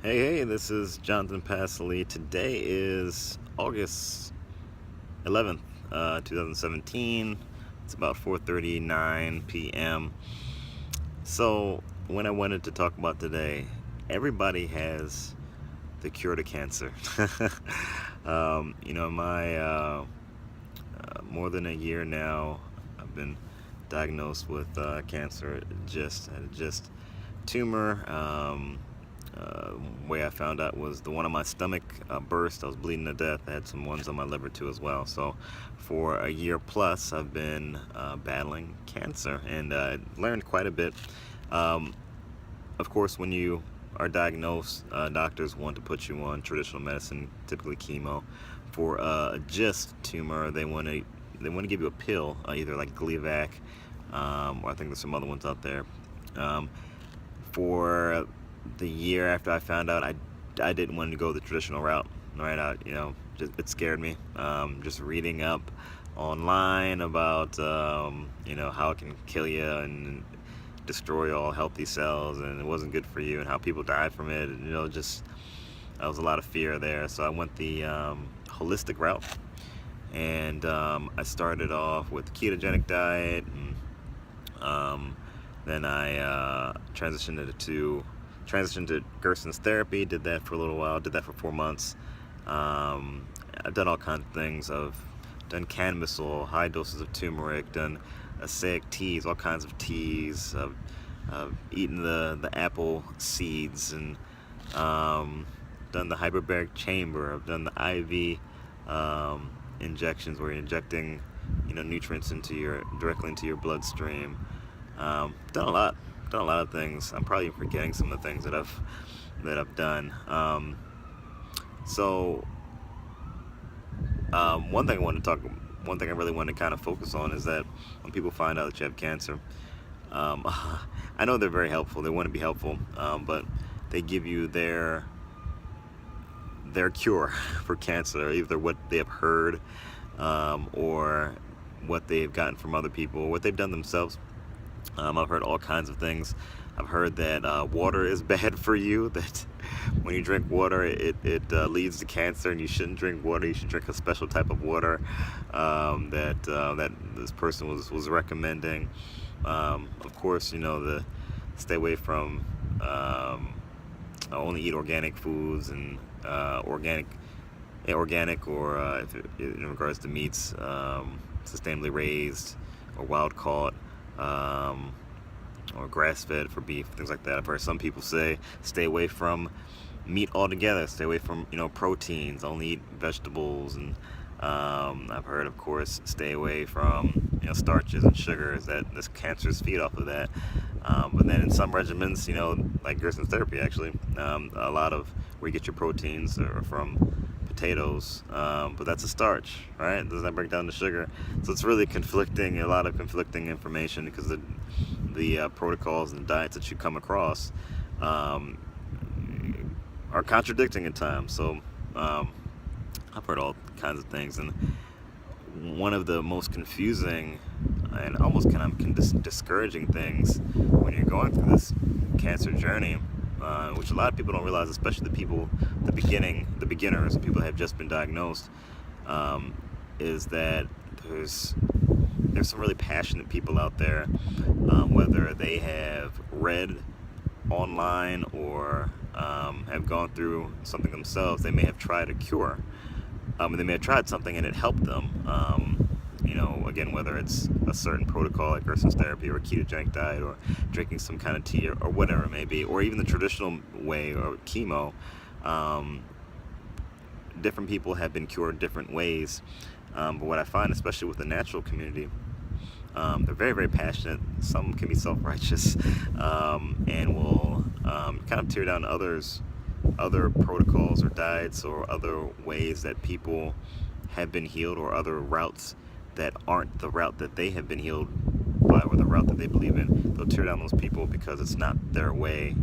Hey, this is Jonathan Passley. Today is August 11th, 2017. It's about 4:39 p.m. So, when I wanted to talk about today, everybody has the cure to cancer. My more than a year now, I've been diagnosed with cancer. Just tumor. Way I found out was the one on my stomach burst. I was bleeding to death. I had some ones on my liver too as well. So for a year plus, I've been battling cancer, and I learned quite a bit. Of course, when you are diagnosed, doctors want to put you on traditional medicine, typically chemo. For a GIST tumor, they want to give you a pill, either like Gleevec, or I think there's some other ones out there. For the year after I found out, I didn't want to go the traditional route. Right out, it scared me. Just reading up online about how it can kill you and destroy all healthy cells, and it wasn't good for you, and how people died from it. And, just there was a lot of fear there. So I went the holistic route, and I started off with the ketogenic diet, and then I transitioned to Gerson's therapy. Did that for a little while. Did that for 4 months. I've done all kinds of things. I've done cannabis oil, high doses of turmeric, done aceic teas, all kinds of teas. I've eaten the apple seeds, and done the hyperbaric chamber. I've done the IV injections, where you're injecting nutrients directly into your bloodstream. Done a lot of things. I'm probably forgetting some of the things that I've done. One thing I really want to kind of focus on is that when people find out that you have cancer, I know they're very helpful. They want to be helpful, but they give you their cure for cancer, either what they have heard, or what they've gotten from other people, what they've done themselves. I've heard all kinds of things. I've heard that water is bad for you, that when you drink water, it leads to cancer, and you shouldn't drink water. You should drink a special type of water that this person was recommending. Of course, the stay away from only eat organic foods, and organic, or in regards to meats, sustainably raised or wild caught. Or grass-fed for beef, things like that. I've heard some people say stay away from meat altogether, stay away from proteins, only eat vegetables, and I've heard, of course, stay away from starches and sugars, that this cancers feed off of that. But then in some regimens, like Gerson's therapy, actually, a lot of where you get your proteins are from potatoes, but that's a starch, right? Does that break down to sugar? So it's really a lot of conflicting information, because the protocols and the diets that you come across are contradicting at times. So I've heard all kinds of things, and one of the most confusing and almost kind of discouraging things when you're going through this cancer journey, which a lot of people don't realize, especially the beginners, people that have just been diagnosed, is that there's some really passionate people out there, whether they have read online or have gone through something themselves. They may have tried a cure, and they may have tried something and it helped them. Again, whether it's a certain protocol like Gerson's therapy, or a ketogenic diet, or drinking some kind of tea, or whatever it may be, or even the traditional way, or chemo. Different people have been cured different ways, but what I find, especially with the natural community, they're very, very passionate. Some can be self-righteous, and will kind of tear down other protocols or diets, or other ways that people have been healed, or other routes that aren't the route that they have been healed by, or the route that they believe in. They'll tear down those people because it's not their way,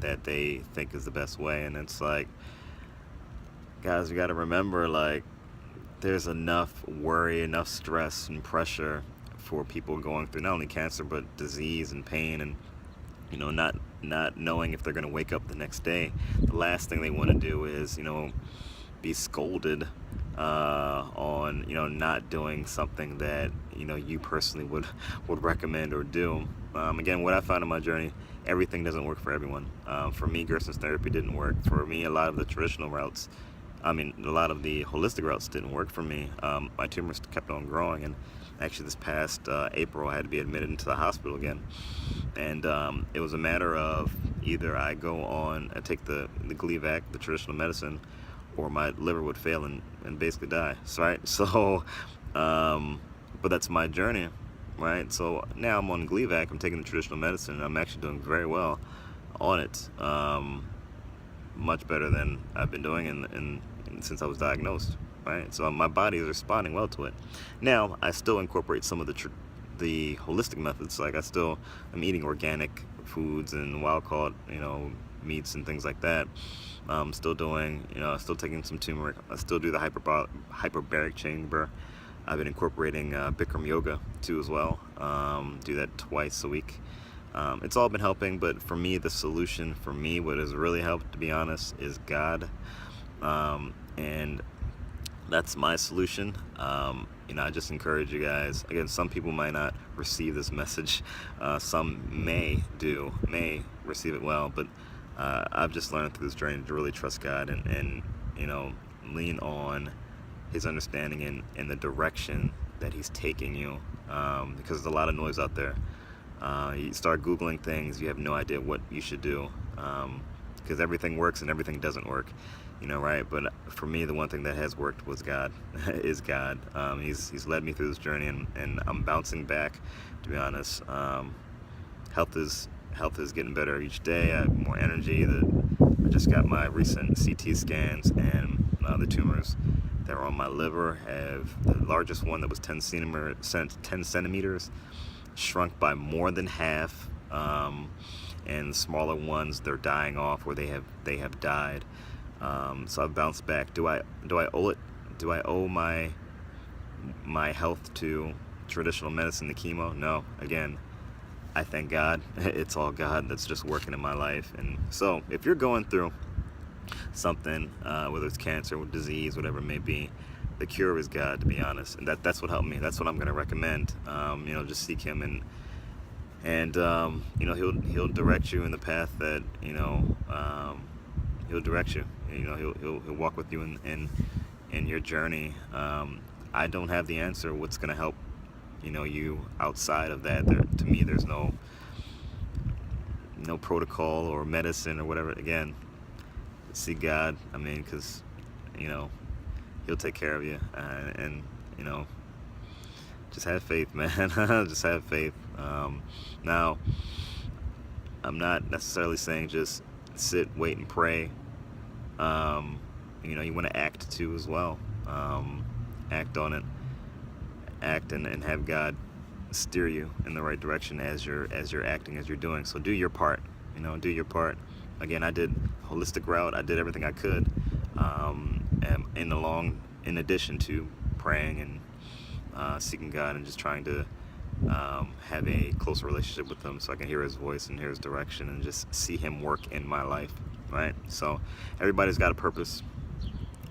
that they think is the best way. And it's like, guys, we got to remember, like, there's enough worry, enough stress and pressure for people going through not only cancer, but disease and pain, and not knowing if they're going to wake up the next day. The last thing they want to do is, be scolded on, not doing something that, you personally would recommend or do. Again, what I found in my journey, everything doesn't work for everyone. For me, Gerson's therapy didn't work. For me, a lot of the traditional routes, a lot of the holistic routes didn't work for me. My tumors kept on growing, and actually this past April, I had to be admitted into the hospital again. And it was a matter of either I go on and take the Gleevec, the traditional medicine, or my liver would fail and basically die. So, right? So, but that's my journey, right? So now I'm on Gleevec, I'm taking the traditional medicine, and I'm actually doing very well on it. Much better than I've been doing in since I was diagnosed, right? So my body is responding well to it. Now, I still incorporate some of the holistic methods. Like I'm eating organic foods and wild-caught, meats and things like that. Still doing, still taking some turmeric. I still do the hyperbaric chamber. I've been incorporating Bikram yoga too as well. Do that twice a week. It's all been helping, but for me, the solution for me, what has really helped, to be honest, is God. And that's my solution. I just encourage you guys. Again, some people might not receive this message. Some may receive it well, but I've just learned through this journey to really trust God and lean on His understanding and the direction that He's taking you. Because there's a lot of noise out there. You start Googling things, you have no idea what you should do. Because everything works and everything doesn't work. Right? But for me, the one thing that has worked was God, is God. He's led me through this journey, and I'm bouncing back, to be honest. Health is getting better each day. I have more energy. I just got my recent CT scans, and the tumors that are on my liver have the largest one that was 10 centimeters shrunk by more than half, and smaller ones, they're dying off, or they have died. So I've bounced back. Do I owe it? Do I owe my health to traditional medicine, the chemo? No. Again, I thank God. It's all God that's just working in my life. And so if you're going through something, whether it's cancer or disease, whatever it may be, the cure is God, to be honest. And that's what helped me. That's what I'm going to recommend. Just seek Him, and He'll direct you in the path that He'll direct you. He'll walk with you in your journey. I don't have the answer. What's going to help you outside of that? To me, there's no protocol or medicine or whatever. Again, see God. Because He'll take care of you, and just have faith, man. Just have faith. Now, I'm not necessarily saying just sit, wait, and pray. You want to act too as well. Act on it. Act and have God steer you in the right direction as you're acting, as you're doing. So do your part. Do your part. Again, I did holistic route. I did everything I could. In addition to praying and seeking God and just trying to have a closer relationship with Him, so I can hear His voice and hear His direction and just see Him work in my life, right? So everybody's got a purpose,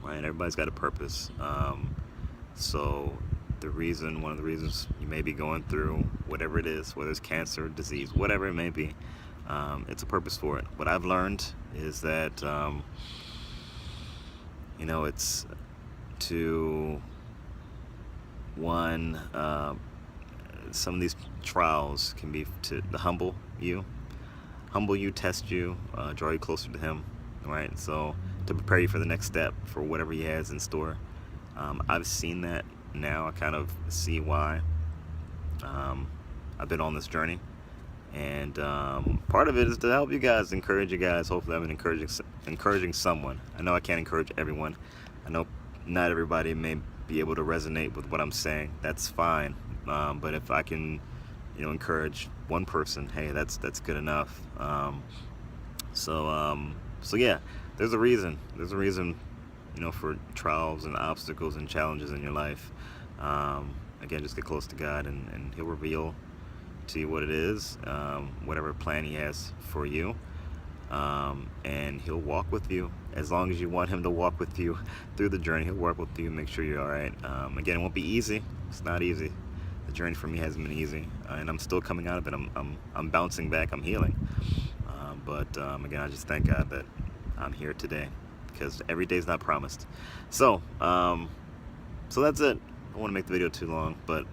right? Everybody's got a purpose. So one of the reasons you may be going through whatever it is, whether it's cancer, disease, whatever it may be, it's a purpose for it. What I've learned is that it's to some of these trials can be to humble you, test you, draw you closer to Him, right? So to prepare you for the next step, for whatever He has in store. I've seen that now. I kind of see why. I've been on this journey, and part of it is to help you guys, encourage you guys. Hopefully, I've been encouraging someone. I know I can't encourage everyone. I know not everybody may be able to resonate with what I'm saying. That's fine. But if I can, encourage one person, hey, that's good enough. So yeah, there's a reason. There's a reason, for trials and obstacles and challenges in your life. Again, just get close to God, and He'll reveal to what it is, whatever plan he has for you. And he'll walk with you as long as you want him to walk with you through the journey. He'll work with you, make sure you're all right. Again, it won't be easy. It's not easy. The journey for me hasn't been easy, and I'm still coming out of it. I'm bouncing back. I'm healing. But again, I just thank God that I'm here today, because every day's not promised. So that's it. I don't want to make the video too long, but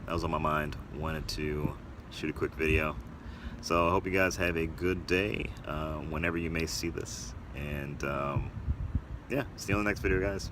that was on my mind. Wanted to shoot a quick video. So I hope you guys have a good day whenever you may see this. And yeah, see you on the next video, guys.